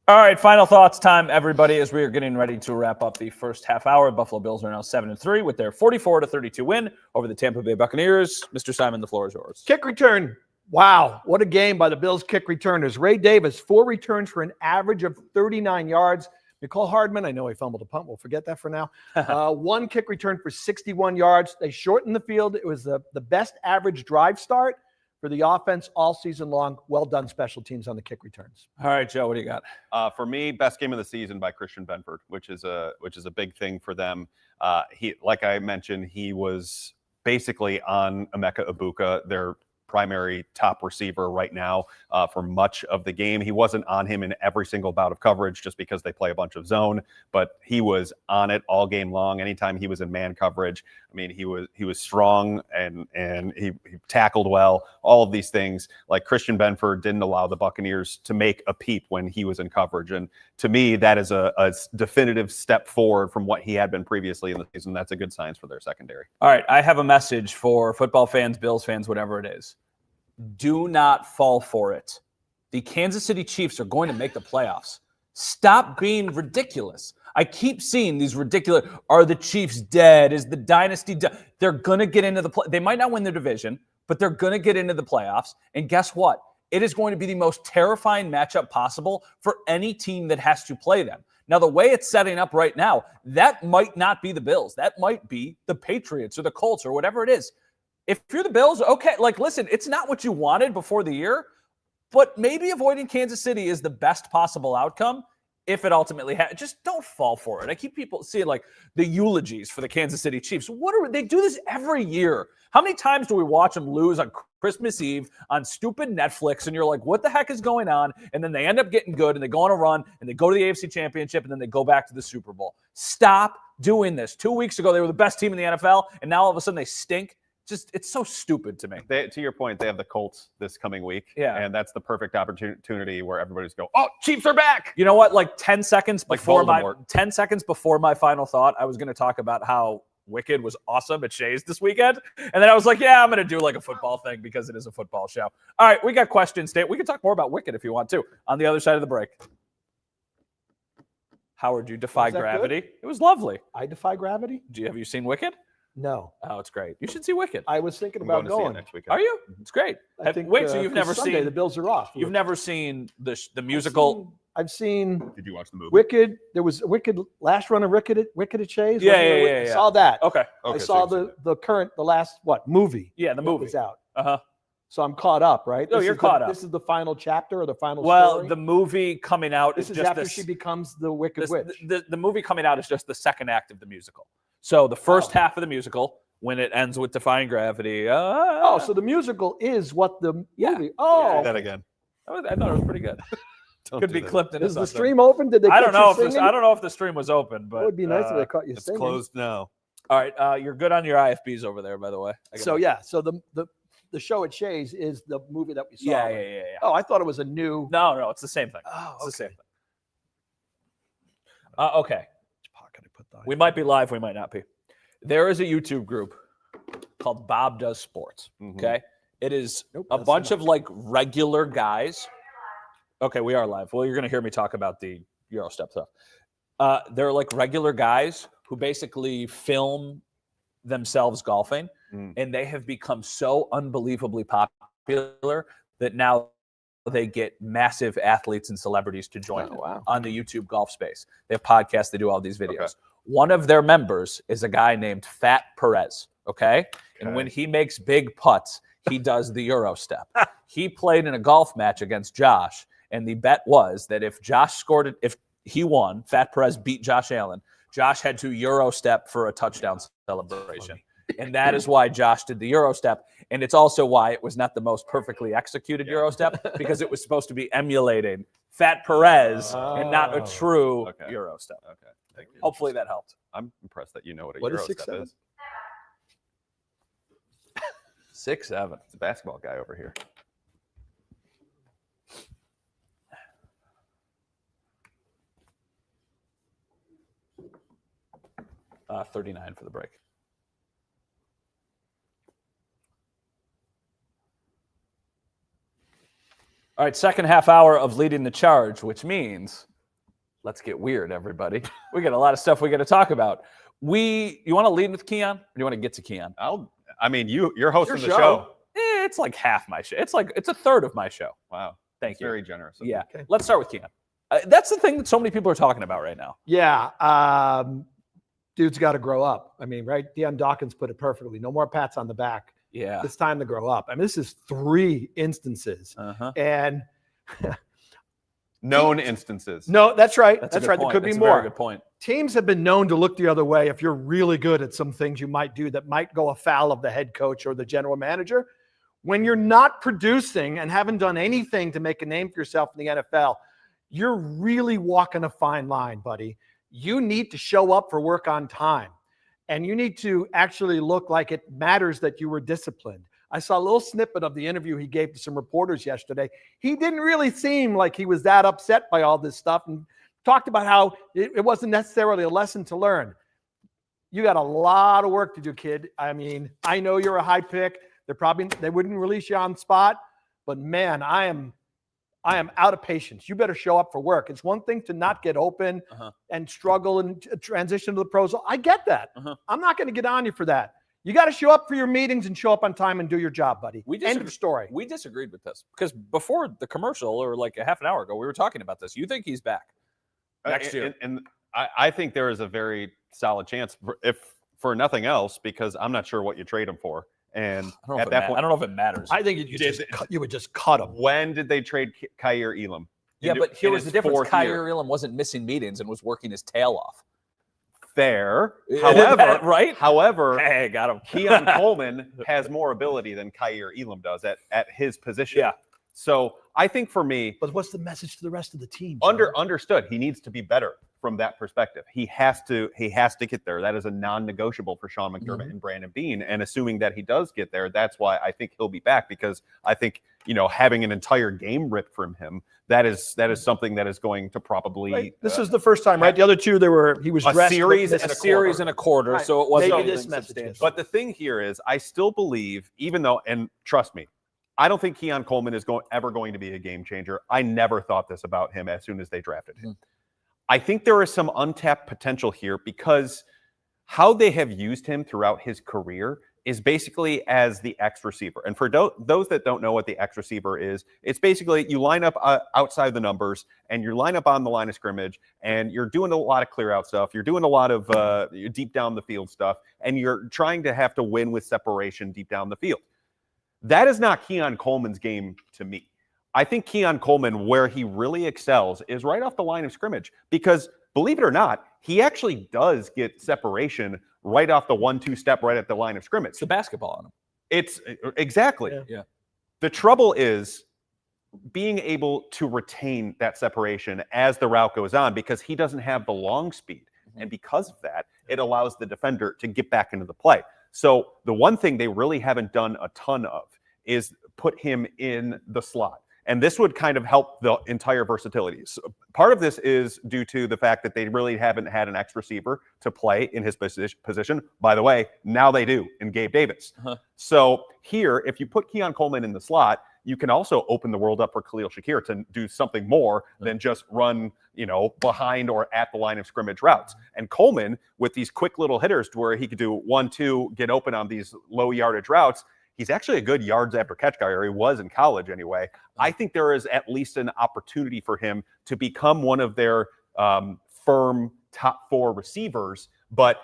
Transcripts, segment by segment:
All right, final thoughts time, everybody, as we are getting ready to wrap up the first half hour. Buffalo Bills are now 7-3 with their 44-32 win over the Tampa Bay Buccaneers. Mr. Simon, the floor is yours. Kick return. Wow, what a game by the Bills kick returners. Ray Davis, 4 returns for an average of 39 yards. Nicole Hardman, I know he fumbled a punt. We'll forget that for now. 1 kick return for 61 yards. They shortened the field. It was the best average drive start for the offense all season long. Well done, special teams on the kick returns. All right, Joe, what do you got? For me, best game of the season by Christian Benford, which is a big thing for them. He, like I mentioned, he was basically on Emeka Egbuka, their primary top receiver right now for much of the game. He wasn't on him in every single bout of coverage just because they play a bunch of zone, but he was on it all game long. Anytime he was in man coverage, I mean, he was strong and he tackled well. All of these things, like Christian Benford didn't allow the Buccaneers to make a peep when he was in coverage. And to me, that is a definitive step forward from what he had been previously in the season. That's a good sign for their secondary. All right, I have a message for football fans, Bills fans, whatever it is. Do not fall for it. The Kansas City Chiefs are going to make the playoffs. Stop being ridiculous. I keep seeing these ridiculous, are the Chiefs dead? Is the dynasty dead? They're going to get into the play. They might not win the division, but they're going to get into the playoffs. And guess what? It is going to be the most terrifying matchup possible for any team that has to play them. Now, the way it's setting up right now, that might not be the Bills. That might be the Patriots or the Colts or whatever it is. If you're the Bills, okay, like, listen, it's not what you wanted before the year, but maybe avoiding Kansas City is the best possible outcome if it ultimately happens. Just don't fall for it. I keep people seeing, like, the eulogies for the Kansas City Chiefs. They do this every year. How many times do we watch them lose on Christmas Eve on stupid Netflix, and you're like, what the heck is going on? And then they end up getting good, and they go on a run, and they go to the AFC Championship, and then they go back to the Super Bowl. Stop doing this. 2 weeks ago, they were the best team in the NFL, and now all of a sudden they stink. Just, it's so stupid to me. To your point, they have the Colts this coming week. Yeah. And that's the perfect opportunity where everybody's go, oh, Chiefs are back. You know what? Like 10 seconds before Voldemort. 10 seconds before my final thought, I was going to talk about how Wicked was awesome at Shays this weekend. And then I was like, yeah, I'm going to do like a football thing because it is a football show. All right, we got questions, Dave. We can talk more about Wicked if you want to on the other side of the break. Howard, you defy gravity. Good? It was lovely. I defy gravity? Have you seen Wicked? No. Oh, it's great. You should see Wicked. I was thinking about going going. next weekend. Are you? It's great. Wait, so you've never Sunday, seen the Bills are off. You've never seen the musical? I've seen Did you watch the movie? Wicked. There was a Wicked last run of Wicked at Shays. Yeah. I saw that. Okay. I saw the last movie. Yeah, the movie was out. Uh-huh. So I'm caught up, right? Oh, you're caught up. This is the final chapter or the final Well, story? the movie coming out This is just after she becomes the Wicked Witch. The movie coming out is just the second act of the musical. So the first half of the musical, when it ends with Defying Gravity. So the musical is what the movie. Yeah. Oh, Say that again. I thought it was pretty good. Could be clipped into is the something. stream open? Did they? I don't know if singing? I don't know if the stream was open, but It would be nice if they caught you It's singing. closed now. all right, you're good on your IFBs over there, by the way. So the show at Shays is the movie that we saw. Yeah. Oh, I thought it was a new. No, it's the same thing. Oh, It's the same okay. thing. Okay. Which pocket I put that? We might be live, we might not be. There is a YouTube group called Bob Does Sports. Okay. It is a bunch of like regular guys. Okay, we are live. Well, you're going to hear me talk about the Eurostep stuff. They're like regular guys who basically film themselves golfing, and they have become so unbelievably popular that now they get massive athletes and celebrities to join them on the YouTube golf space. They have podcasts. They do all these videos. Okay. One of their members is a guy named Fat Perez, okay? And when he makes big putts, he does the Euro step. He played in a golf match against Josh, and the bet was that if Josh scored it, if he won, Fat Perez beat Josh Allen, Josh had to Euro step for a touchdown celebration. And that is why Josh did the Euro step. And it's also why it was not the most perfectly executed Euro step, because it was supposed to be emulating Fat Perez and not a true Euro step. Okay. Thank you. Hopefully that helped. I'm impressed that you know what a What is Euro 6'7"? step is. 6'7". It's a basketball guy over here. Uh, 39 for the break. All right, second half hour of leading the charge, which means Let's get weird, everybody. We got a lot of stuff we got to talk about. You want to lead with Keon, or do you want to get to Keon? You're hosting the Your show. It's like half my show. It's a third of my show. Wow. Thank you. Very generous. Yeah. Okay. Let's start with Keon. That's the thing that so many people are talking about right now. Yeah. Dude's got to grow up. I mean, right? Deion Dawkins put it perfectly. No more pats on the back. Yeah. It's time to grow up. I mean, this is 3 instances. And known instances. no, that's right. That's right. Point. There could That's be a more. Very good point. Teams have been known to look the other way if you're really good at some things you might do that might go afoul of the head coach or the general manager. When you're not producing and haven't done anything to make a name for yourself in the NFL, you're really walking a fine line, buddy. You need to show up for work on time, and you need to actually look like it matters that you were disciplined. I saw a little snippet of the interview he gave to some reporters yesterday. He didn't really seem like he was that upset by all this stuff, and talked about how it wasn't necessarily a lesson to learn. You got a lot of work to do, kid. I mean, I know you're a high pick. They wouldn't release you on the spot, but man, I am out of patience. You better show up for work. It's one thing to not get open and struggle and transition to the pros. I get that. I'm not going to get on you for that. You got to show up for your meetings and show up on time and do your job, buddy. End of story. We disagreed with this because before the commercial, or like a half an hour ago, we were talking about this. You think he's back next year? And I think there is a very solid chance, if for nothing else, because I'm not sure what you trade him for. And at that point, I don't know if it matters. I think you would just cut him. When did they trade Kaiir Elam? Yeah, but here was the difference. Kaiir Elam wasn't missing meetings and was working his tail off. Fair. However, right? However, hey, got him. Keon Coleman has more ability than Kaiir Elam does at his position. Yeah. So I think for me, but what's the message to the rest of the team? Understood. He needs to be better from that perspective. He has to get there. That is a non-negotiable for Sean McDermott and Brandon Beane. And assuming that he does get there, that's why I think he'll be back, because I think, having an entire game ripped from him, that is something that is going to probably. Right. This is the first time, right? The other two, he was a dressed series and a quarter, right. so it wasn't Maybe anything this substantial. But the thing here is, I still believe, even though, and trust me, I don't think Keon Coleman is ever going to be a game changer. I never thought this about him as soon as they drafted him. I think there is some untapped potential here, because how they have used him throughout his career is basically as the X receiver. And for those that don't know what the X receiver is, it's basically you line up outside the numbers, and you line up on the line of scrimmage, and you're doing a lot of clear out stuff. You're doing a lot of deep down the field stuff, and you're trying to have to win with separation deep down the field. That is not Keon Coleman's game to me. I think Keon Coleman, where he really excels, is right off the line of scrimmage, because believe it or not, he actually does get separation right off the 1-2 step right at the line of scrimmage. It's the basketball on him. It's exactly. Yeah. The trouble is being able to retain that separation as the route goes on, because he doesn't have the long speed. And because of that, it allows the defender to get back into the play. So the one thing they really haven't done a ton of is put him in the slot. And this would kind of help the entire versatility. So part of this is due to the fact that they really haven't had an X receiver to play in his position. By the way, now they do in Gabe Davis. So here, if you put Keon Coleman in the slot, you can also open the world up for Khalil Shakir to do something more than just run, behind or at the line of scrimmage routes. And Coleman, with these quick little hitters to where he could do 1-2, get open on these low yardage routes, he's actually a good yards after catch guy, or he was in college anyway. I think there is at least an opportunity for him to become one of their firm top 4 receivers. But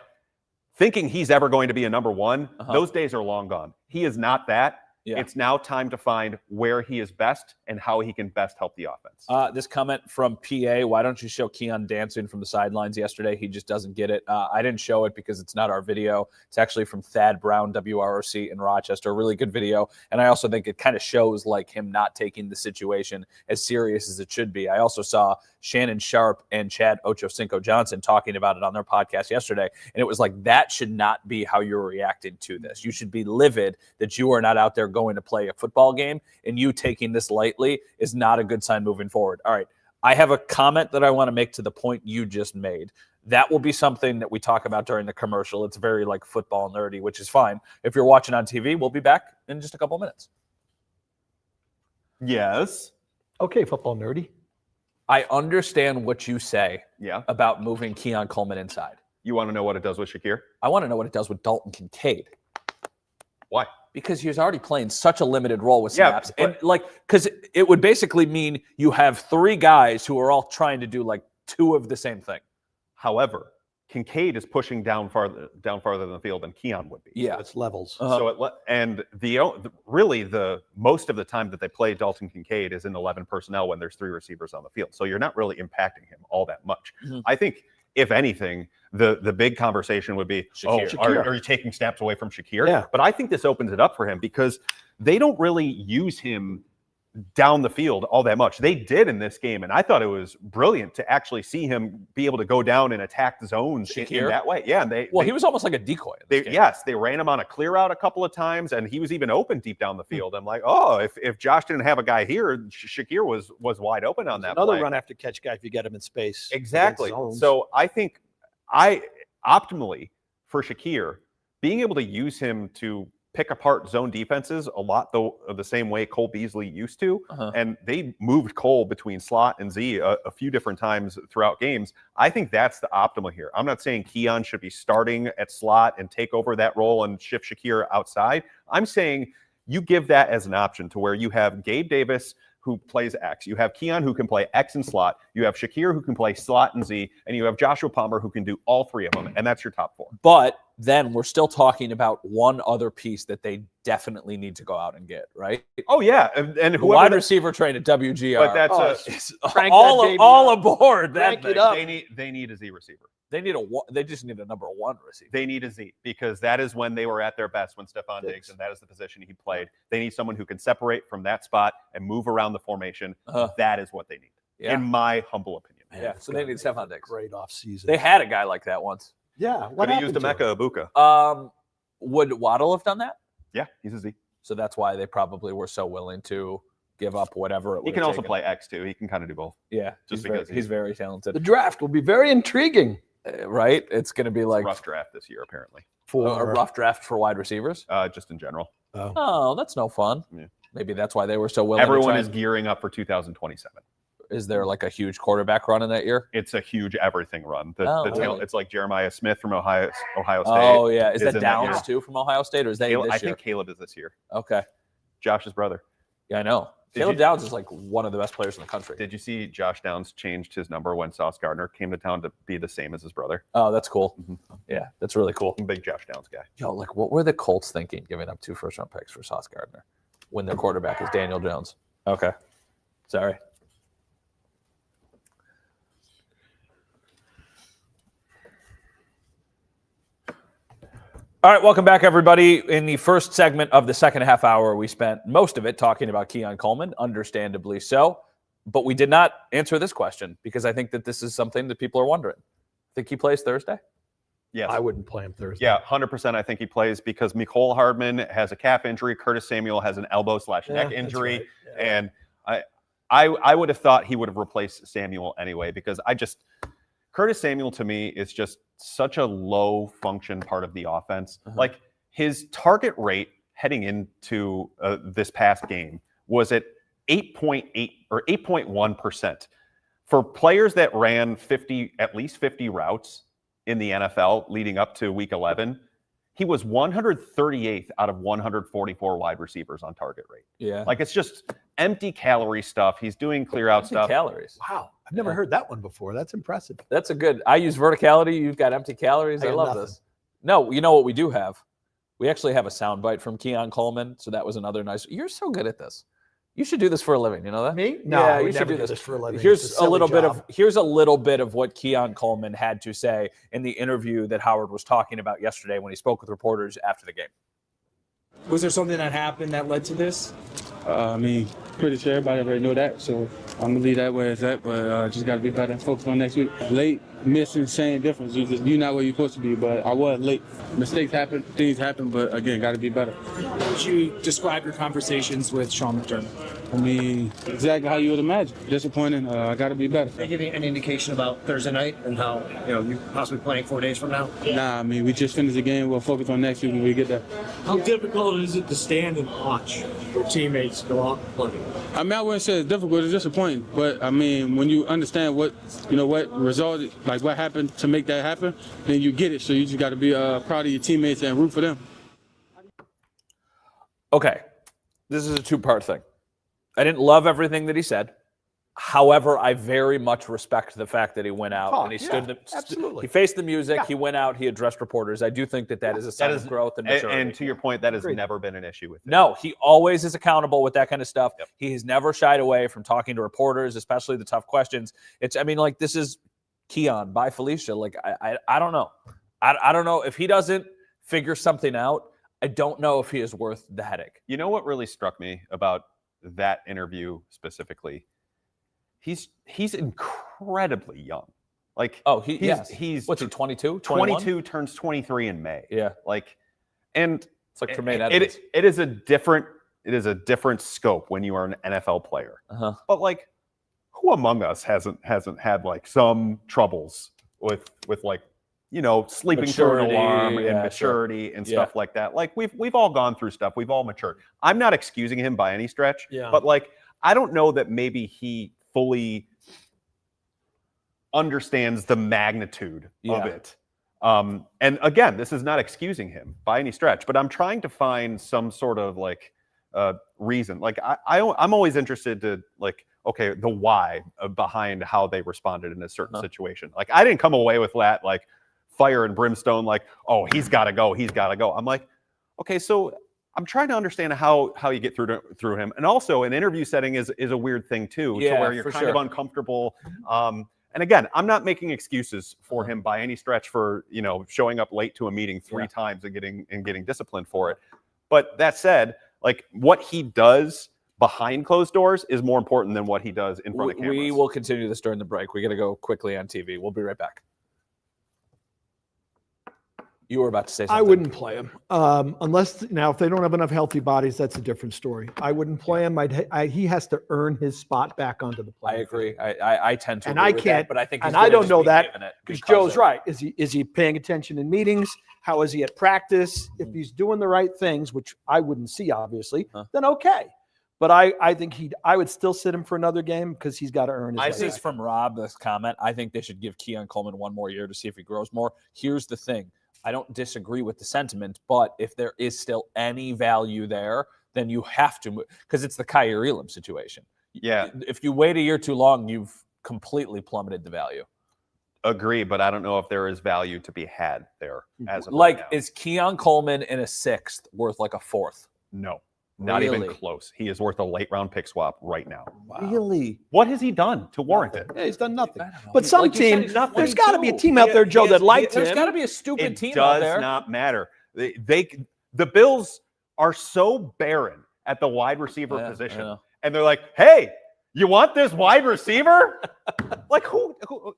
thinking he's ever going to be a number 1, those days are long gone. He is not that. Yeah. It's now time to find where he is best and how he can best help the offense. This comment from PA, why don't you show Keon dancing from the sidelines yesterday? He just doesn't get it. I didn't show it because it's not our video. It's actually from Thad Brown, WROC in Rochester. A really good video. And I also think it kind of shows like him not taking the situation as serious as it should be. I also saw Shannon Sharp and Chad Ochocinco Johnson talking about it on their podcast yesterday. And it was like, that should not be how you're reacting to this. You should be livid that you are not out there going to play a football game, and you taking this lightly is not a good sign moving forward. All right. I have a comment that I want to make to the point you just made. That will be something that we talk about during the commercial. It's very like football nerdy, which is fine. If you're watching on TV, we'll be back in just a couple minutes. Yes. Okay, football nerdy. I understand what you say Yeah. about moving Keon Coleman inside. You want to know what it does with Shakir? I want to know what it does with Dalton Kincaid. Why? Because he was already playing such a limited role with Yeah, snaps. And because it would basically mean you have 3 guys who are all trying to do like 2 of the same thing. However, Kincaid is pushing down farther than the field than Keon would be. So it's levels. So really the most of the time that they play Dalton Kincaid is in 11 personnel when there's 3 receivers on the field. So you're not really impacting him all that much. I think if anything, the big conversation would be, Shakir. Are you taking snaps away from Shakir? Yeah. But I think this opens it up for him because they don't really use him down the field all that much. They did in this game, and I thought it was brilliant to actually see him be able to go down and attack zones in that way. Yeah, and he was almost like a decoy. They ran him on a clear out a couple of times, and he was even open deep down the field. I'm like, if Josh didn't have a guy here, Shakir was wide open on that Another play. run after catch guy if you get him in space. Exactly. So I think optimally for Shakir, being able to use him to pick apart zone defenses a lot the same way Cole Beasley used to. And they moved Cole between slot and Z a few different times throughout games. I think that's the optimal here. I'm not saying Keon should be starting at slot and take over that role and shift Shakir outside. I'm saying you give that as an option to where you have Gabe Davis who plays X. You have Keon who can play X and slot. You have Shakir who can play slot and Z. And you have Joshua Palmer who can do all 3 of them. And that's your top 4. But then we're still talking about one other piece that they definitely need to go out and get, right? Oh, yeah. And whoever wide receiver train at WGR. But that's all aboard. That Crank it up. They need a Z receiver. They just need a number 1 receiver. They need a Z because that is when they were at their best when Stephon Diggs, and that is the position he played. They need someone who can separate from that spot and move around the formation. That is what they need, in my humble opinion. So they need Stephon Diggs. Great offseason. They had a guy like that once. Yeah. Could have used Emeka Ibuka. Would Waddle have done that? Yeah, he's a Z. So that's why they probably were so willing to give up whatever it would He can have also taken. play X too. He can kind of do both. Yeah, Just because he's very talented. The draft will be very intriguing. Right? It's going to be like Rough draft this year, apparently. a rough draft for wide receivers. Just in general. Oh, that's no fun. Yeah. Maybe that's why they were so willing. Everyone is gearing up for 2027. Is there like a huge quarterback run in that year? It's a huge everything run. Really? It's like Jeremiah Smith from Ohio State. Oh, yeah. Is is that in that Downs year. too from Ohio State, or is that this year? I think Caleb is this year. Okay. Josh's brother. Yeah, I know. Caleb Downs is like one of the best players in the country. Did you see Josh Downs changed his number when Sauce Gardner came to town to be the same as his brother? Oh, that's cool. Yeah, that's really cool. I'm a big Josh Downs guy. Yo, like what were the Colts thinking giving up 2 first-round picks for Sauce Gardner when their quarterback is Daniel Jones? Okay. Sorry. All right, welcome back, everybody. In the first segment of the second half hour, we spent most of it talking about Keon Coleman, understandably so. But we did not answer this question because I think that this is something that people are wondering. Think he plays Thursday? Yes. I wouldn't play him Thursday. Yeah, 100% I think he plays because Mecole Hardman has a calf injury. Curtis Samuel has an elbow/neck injury. Right. And I would have thought he would have replaced Samuel anyway because Curtis Samuel to me is just such a low function part of the offense. Like his target rate heading into this past game was at 8.8 or 8.1%. For players that ran at least 50 routes in the NFL leading up to week 11, he was 138th out of 144 wide receivers on target rate. Yeah. Like it's just empty calorie stuff. He's doing clear out stuff. Calories. Wow. I've never heard that one before. That's impressive. That's a good. I use verticality. You've got empty calories. I got love nothing. this. No, you know what we do have? We actually have a soundbite from Keon Coleman. So that was another nice. You're so good at this. You should do this for a living. You know that? Me? No, Yeah, I would you should never do this. for a living. Here's It's a silly little job. here's a little bit of what Keon Coleman had to say in the interview that Howard was talking about yesterday when he spoke with reporters after the game. Was there something that happened that led to this? I mean, pretty sure everybody already know that, so I'm gonna leave that where it's at. But just gotta be better and focus on next week. Late, missing, same difference. You're not where you're supposed to be, but I was late. Mistakes happen, things happen, but again, gotta be better. How would you describe your conversations with Sean McDermott? I mean, exactly how you would imagine. Disappointing. I gotta be better. Can you give me any indication about Thursday night and how you possibly playing 4 days from now? Nah, I mean, we just finished the game. We'll focus on next week when we get there. How difficult is it to stand and watch your teammates teammates go out and play? I mean, I wouldn't say it's difficult, it's disappointing. But I mean, when you understand what resulted, like what happened to make that happen, then you get it. So you just got to be proud of your teammates and root for them. Okay, this is a two-part thing. I didn't love everything that he said. However, I very much respect the fact that he went out and he absolutely. He faced the music. He went out. He addressed reporters. I do think that is a sign of growth and maturity. And to your point, that has never been an issue with him. No, he always is accountable with that kind of stuff. Yep. He has never shied away from talking to reporters, especially the tough questions. This is Keon by Felicia. Like, I don't know. I don't know if he doesn't figure something out. I don't know if he is worth the headache. You know what really struck me about that interview specifically? He's incredibly young. Like, he's what's he, 22? 22, turns 23 in May. Yeah. Like, and it's like Tremaine Edmonds. It is a different scope when you are an NFL player. Uh-huh. But like, who among us hasn't had like some troubles with like, sleeping through an alarm and maturity and stuff like that. Like, we've all gone through stuff. We've all matured. I'm not excusing him by any stretch, but like, I don't know that maybe he fully understands the magnitude of it. And again, this is not excusing him by any stretch, but I'm trying to find some sort of like reason. Like, I'm always interested to like, okay, the why behind how they responded in a certain situation. Like, I didn't come away with that like fire and brimstone, like, oh, he's got to go. I'm like, okay, so I'm trying to understand how you get through him. And also, an interview setting is a weird thing too, to where you're kind of uncomfortable. And again, I'm not making excuses for him by any stretch for showing up late to a meeting 3 times and getting disciplined for it. But that said, like, what he does behind closed doors is more important than what he does in front of cameras. We will continue this during the break. We got to go quickly on TV. We'll be right back. You were about to say something. I wouldn't play him unless if they don't have enough healthy bodies. That's a different story. I wouldn't play him. He has to earn his spot back onto the play. I agree. I tend to, and agree I with can't. that, but I think, and I don't know that because Joe's right. Is he paying attention in meetings? How is he at practice? If he's doing the right things, which I wouldn't see obviously, then okay. But I think I would still sit him for another game because he's got to earn his. I think from Rob this comment. I think they should give Keon Coleman one more year to see if he grows more. Here's the thing. I don't disagree with the sentiment, but if there is still any value there, then you have to move because it's the Kyer Elam situation. Yeah. If you wait a year too long, you've completely plummeted the value. Agree, but I don't know if there is value to be had there as of like right now. Is Keon Coleman in a 6th worth like a 4th? No. Not even close. He is worth a late round pick swap right now. Wow. Really? What has he done to warrant it? Yeah, he's done nothing. But some team, there's got to be a team out there, Joe, that liked him. There's got to be a stupid team It out there. does not matter. The Bills are so barren at the wide receiver position, and they're like, "Hey, you want this wide receiver?" Like who?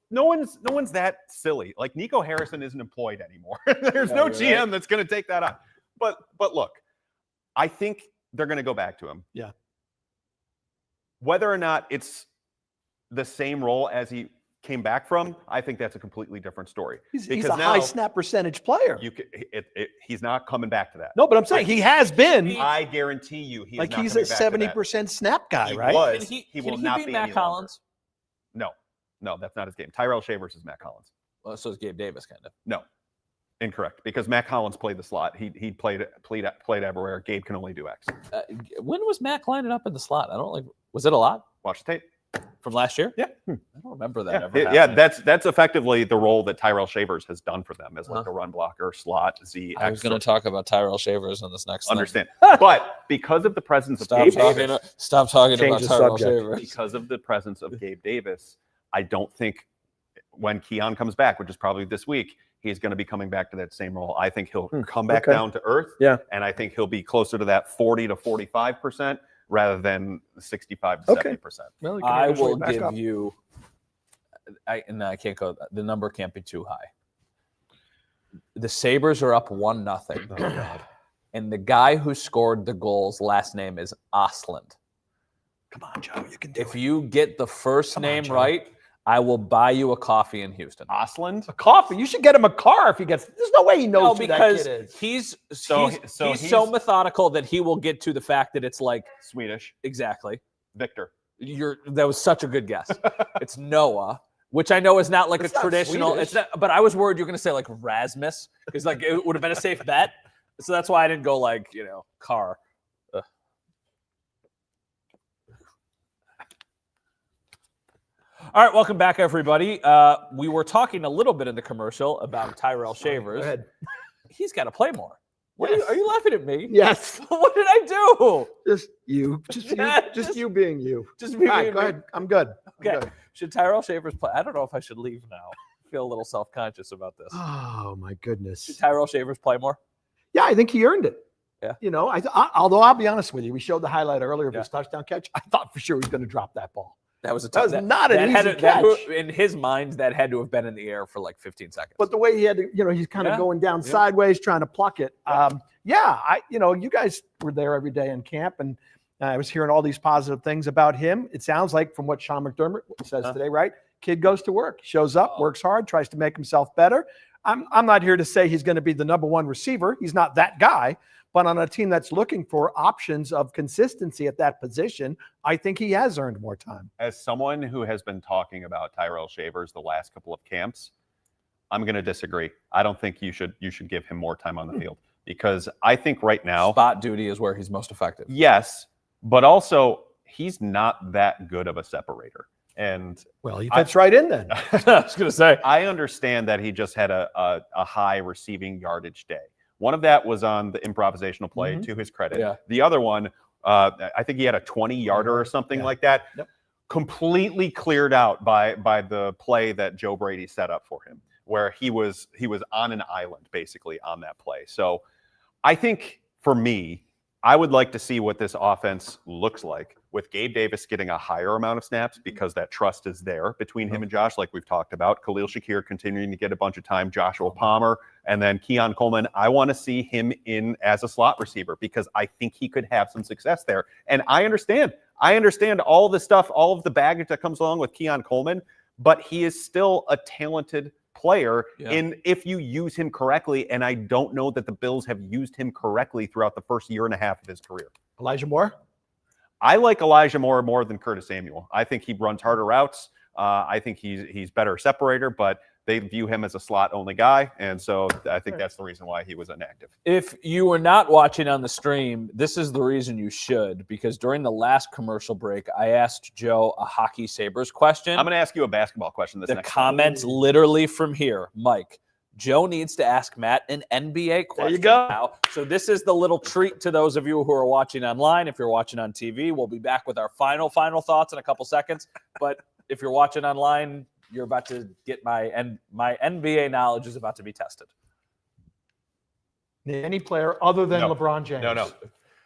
No one's that silly. Like Nico Harrison isn't employed anymore. There's no GM that's going to take that on. But look, I think they're going to go back to him. Yeah. Whether or not it's the same role as he came back from, I think that's a completely different story. He's a high snap percentage player. He's not coming back to that. No, but I'm saying he has been. I guarantee you, he's a 70% snap guy, right? He will not be Matt Collins. No, that's not his game. Tyrell Shavers is Matt Collins. Well, so is Gabe Davis, kind of. No. Incorrect, because Matt Collins played the slot. He played everywhere. Gabe can only do X. When was Matt lining up in the slot? Was it a lot? Watch the tape from last year. Yeah, I don't remember that. That's effectively the role that Tyrell Shavers has done for them as like a run blocker, slot, Z. I was going to talk about Tyrell Shavers on this next. Understand, but because of the presence of Gabe Davis, stop talking about Tyrell Shavers. Because of the presence of Gabe Davis, I don't think when Keon comes back, which is probably this week, he's going to be coming back to that same role. I think he'll come back down to earth. Yeah. And I think he'll be closer to that 40 to 45% rather than 65 to 70%. Well, I will give you, I can't go, the number can't be too high. The Sabres are up 1-0. Oh, God. And the guy who scored the goals, last name is Osland. Come on, Joe, you can do it. If you get the first name right, I will buy you a coffee in Houston. Osland? A coffee. You should get him a car if he gets. There's no way he knows who that because kid is. he's So so methodical that he will get to the fact that it's like Swedish. exactly. Victor. That was such a good guess. It's Noah, which I know is not like It's a not traditional. Swedish. It's not, but I was worried you were going to say like Rasmus because like it would have been a safe bet. So that's why I didn't go like car. Ugh. All right, welcome back, everybody. We were talking a little bit in the commercial about Tyrell Shavers. Go ahead. He's got to play more. Yes. Are you laughing at me? Yes. What did I do? Just you. Just you being you. Just me All right, being go me. ahead. I'm good. I'm Okay. good. Should Tyrell Shavers play? I don't know if I should leave now. I feel a little self-conscious about this. Oh my goodness. Should Tyrell Shavers play more? Yeah, I think he earned it. Yeah. Although I'll be honest with you, we showed the highlight earlier of Yeah. his touchdown catch. I thought for sure he was going to drop that ball. That was a That tough. was not an easy catch. In his mind, that had to have been in the air for like 15 seconds. But the way he had to, he's kind of Yeah. going down Yeah. sideways trying to pluck it. You guys were there every day in camp, and I was hearing all these positive things about him. It sounds like from what Sean McDermott says today, right? Kid goes to work, shows up, works hard, tries to make himself better. I'm not here to say he's going to be the number one receiver. He's not that guy. But on a team that's looking for options of consistency at that position, I think he has earned more time. As someone who has been talking about Tyrell Shavers the last couple of camps, I'm going to disagree. I don't think you should give him more time on the field because I think right now spot duty is where he's most effective. Yes, but also he's not that good of a separator. And Well, he fits right in then. I was going to say. I understand that he just had a high receiving yardage day. One of that was on the improvisational play, to his credit. Yeah. The other one, I think he had a 20-yarder or something like that. Yep. Completely cleared out by the play that Joe Brady set up for him, where he was on an island basically on that play. So I think for me, I would like to see what this offense looks like with Gabe Davis getting a higher amount of snaps because that trust is there between him and Josh, like we've talked about. Khalil Shakir continuing to get a bunch of time, Joshua Palmer, and then Keon Coleman. I want to see him in as a slot receiver because I think he could have some success there. And I understand all the stuff, all of the baggage that comes along with Keon Coleman, but he is still a talented player if you use him correctly. And I don't know that the Bills have used him correctly throughout the first year and a half of his career. Elijah Moore? I like Elijah Moore more than Curtis Samuel. I think he runs harder routes. I think he's better separator, but they view him as a slot-only guy, and so I think that's the reason why he was inactive. If you were not watching on the stream, this is the reason you should, because during the last commercial break, I asked Joe a Hockey Sabres question. I'm going to ask you a basketball question this next time. Comments literally from here. Mike, Joe needs to ask Matt an NBA question. There you go. Now. So this is the little treat to those of you who are watching online. If you're watching on TV, we'll be back with our final thoughts in a couple seconds. But if you're watching online, you're about to get my NBA knowledge is about to be tested. Any player other than LeBron James. No.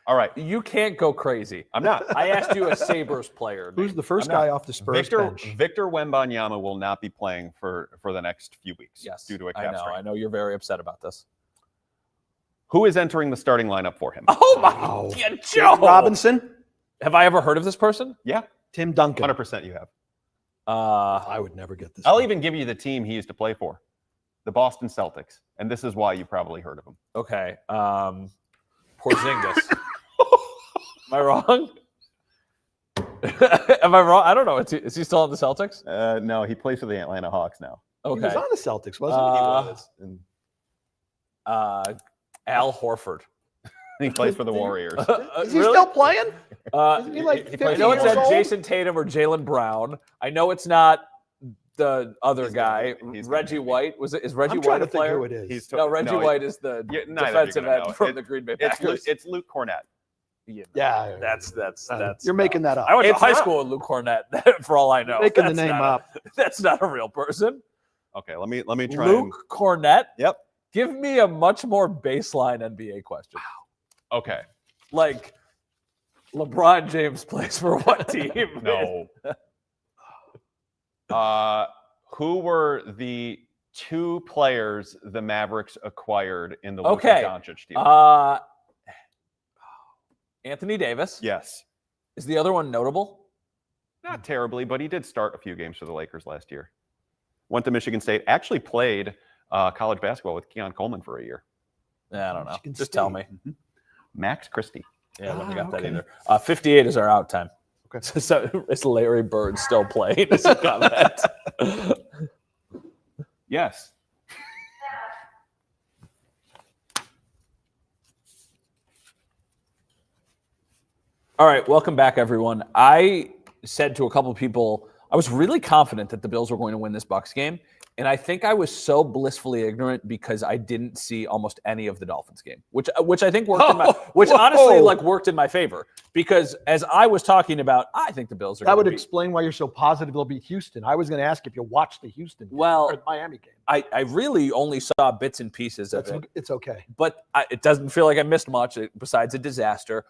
All right. You can't go crazy. I'm not. I asked you a Sabres player. Who's the first guy off the Spurs bench? Victor Wembanyama will not be playing for the next few weeks due to a calf strain. I know you're very upset about this. Who is entering the starting lineup for him? Oh, my God, Joe! Robinson? Have I ever heard of this person? Yeah. Tim Duncan. 100% you have. I would never get this. I'll even give you the team he used to play for, the Boston Celtics. And this is why you probably heard of him. Okay. Porzingis. Am I wrong? Am I wrong? I don't know. Is he still on the Celtics? No, he plays for the Atlanta Hawks now. He was Okay. on the Celtics, wasn't he? He was. And Al Horford. he plays for the Warriors. Is he still playing? Isn't he like he 50 I know it's years not old? Jason Tatum or Jalen Brown. I know it's not the other He's guy. gonna be. Reggie White. Is Reggie I'm trying White to a think player? who it is. No, Reggie White is the neither of you defensive gonna end know. from the Green Bay Packers. It's Luke Cornett. Yeah. That's You're making that up. I went to It's high not. school with Luke Cornett, for all I know. Making the That's name not up. That's not a real person. Okay, let me try. Luke Cornett. Yep. Give me a much more baseline NBA question. Okay. Like, LeBron James plays for what team? No. Who were the two players the Mavericks acquired in the Luka Doncic deal? Anthony Davis. Yes. Is the other one notable? Not terribly, but he did start a few games for the Lakers last year. Went to Michigan State. Actually played college basketball with Keon Coleman for a year. Yeah, I don't know. Michigan Just State. tell me. Max Christie. Yeah, I wouldn't have got that okay. either. 58 is our out time. Okay. So is Larry Bird still playing? Is a comment. Yes. All right, welcome back, everyone. I said to a couple of people, I was really confident that the Bills were going to win this Bucs game, and I think I was so blissfully ignorant because I didn't see almost any of the Dolphins game, which I think worked in my, which honestly worked in my favor because as I was talking about, I think the Bills are. That would beat. explain why you're so positive they'll beat Houston. I was going to ask if you watched the Houston game Well, or the Miami game. I really only saw bits and pieces of it, It's okay. but it doesn't feel like I missed much besides a disaster.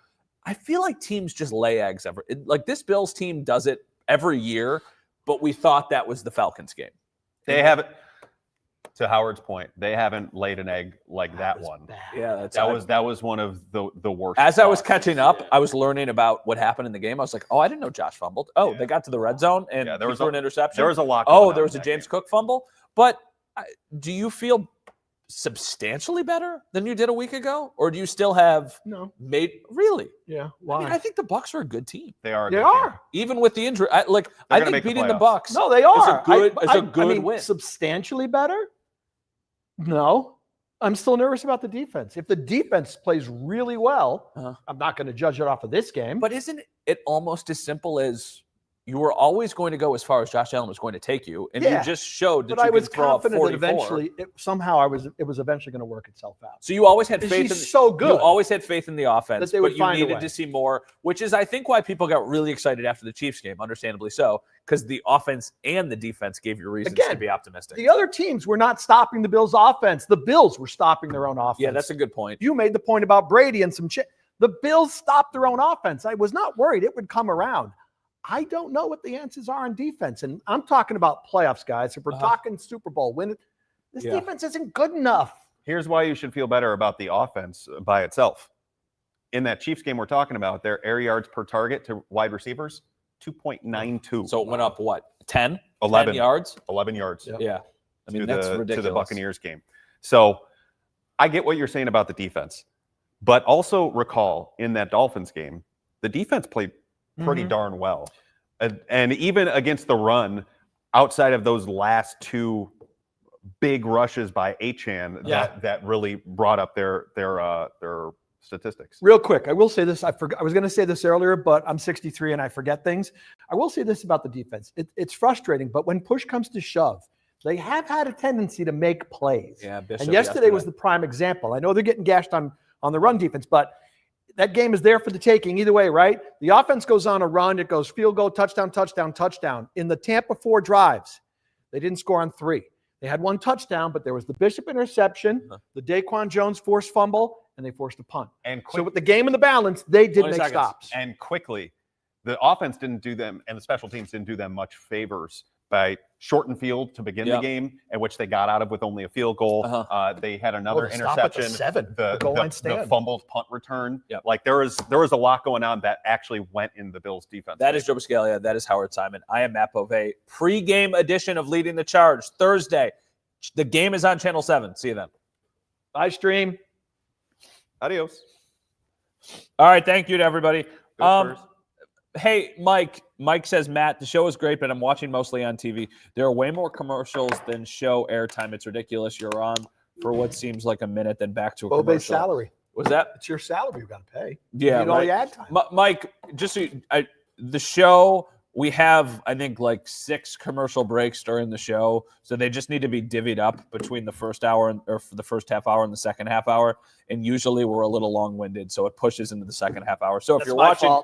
I feel like teams just lay eggs like this Bills team does it every year, but we thought that was the Falcons game. They haven't, to Howard's point, they haven't laid an egg like that one. Bad. Yeah, That was one of the worst. As I was spots. catching up, I was learning about what happened in the game. I was like, oh, I didn't know Josh fumbled. Oh, Yeah. they got to the red zone and Yeah, there was threw an interception. There was a lot. Oh, going there on was a in that James game. Cook fumble. But do you feel substantially better than you did a week ago? Or do you still have No. really? Yeah. I Why? mean, I think the Bucs are a good team. They are. a They good team. are. Even with the injury. I gonna think make the beating the playoffs. Bucs No, they are. is a good win. Substantially better? No. I'm still nervous about the defense. If the defense plays really well, I'm not going to judge it off of this game. But isn't it almost as simple as you were always going to go as far as Josh Allen was going to take you, and Yeah. you just showed that But you I was could throw up confident 44. that eventually, it was eventually going to work itself out. So you always had She's faith in so good You always had faith in the offense, that they would but you find a needed way. to see more, which is I think why people got really excited after the Chiefs game, understandably so, because the offense and the defense gave you reasons to Again, be optimistic. The other teams were not stopping the Bills' offense. The Bills were stopping their own offense. Yeah, that's a good point. You made the point about Brady and some shit. The Bills stopped their own offense. I was not worried it would come around. I don't know what the answers are on defense. And I'm talking about playoffs, guys. If we're talking Super Bowl win, this defense isn't good enough. Here's why you should feel better about the offense by itself. In that Chiefs game we're talking about, their air yards per target to wide receivers, 2.92. So it went up, what, 10? 11 10 yards? 11 yards. Yeah. I mean, to that's the, ridiculous. to the Buccaneers game. So I get what you're saying about the defense, but also recall in that Dolphins game, the defense played pretty darn well. And even against the run, outside of those last two big rushes by Achane, that really brought up their statistics. Real quick, I will say this. I was going to say this earlier, but I'm 63 and I forget things. I will say this about the defense. It's frustrating, but when push comes to shove, they have had a tendency to make plays. Yeah, Bishop and yesterday was the prime example. I know they're getting gashed on the run defense, but that game is there for the taking either way, right? The offense goes on a run. It goes field goal, touchdown, touchdown, touchdown. In the Tampa 4 drives, they didn't score on 3. They had 1 touchdown, but there was the Bishop interception, the Daquan Jones forced fumble, and they forced a punt. So with the game in the balance, they did make stops. And quickly, the offense didn't do them, and the special teams didn't do them much favors by shortened field to begin the game, in which they got out of with only a field goal. They had another interception, the fumbled punt return. Like there was a lot going on that actually went in the Bills' defense. That is Joe Biscaglia. That is Howard Simon. I am Matt Bove. Pre-game edition of Leading the Charge Thursday. The game is on Channel 7. See you then. Bye, stream. Adios. All right. Thank you to everybody. Hey, Mike. Mike says, Matt, the show is great, but I'm watching mostly on TV. There are way more commercials than show airtime. It's ridiculous. You're on for what seems like a minute, then back to a commercial. Bobe's salary. Was that? It's your salary you got to pay. Yeah. You need all the ad time. Mike, just so the show, we have, I think, like 6 commercial breaks during the show. So they just need to be divvied up between the first hour or the first half hour and the second half hour. And usually we're a little long-winded, so it pushes into the second half hour. So if you're watching,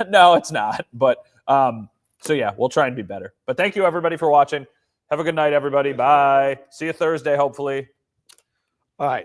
no, it's not. But so yeah, we'll try and be better. But thank you everybody for watching. Have a good night, everybody. Bye. See you Thursday, hopefully. All right.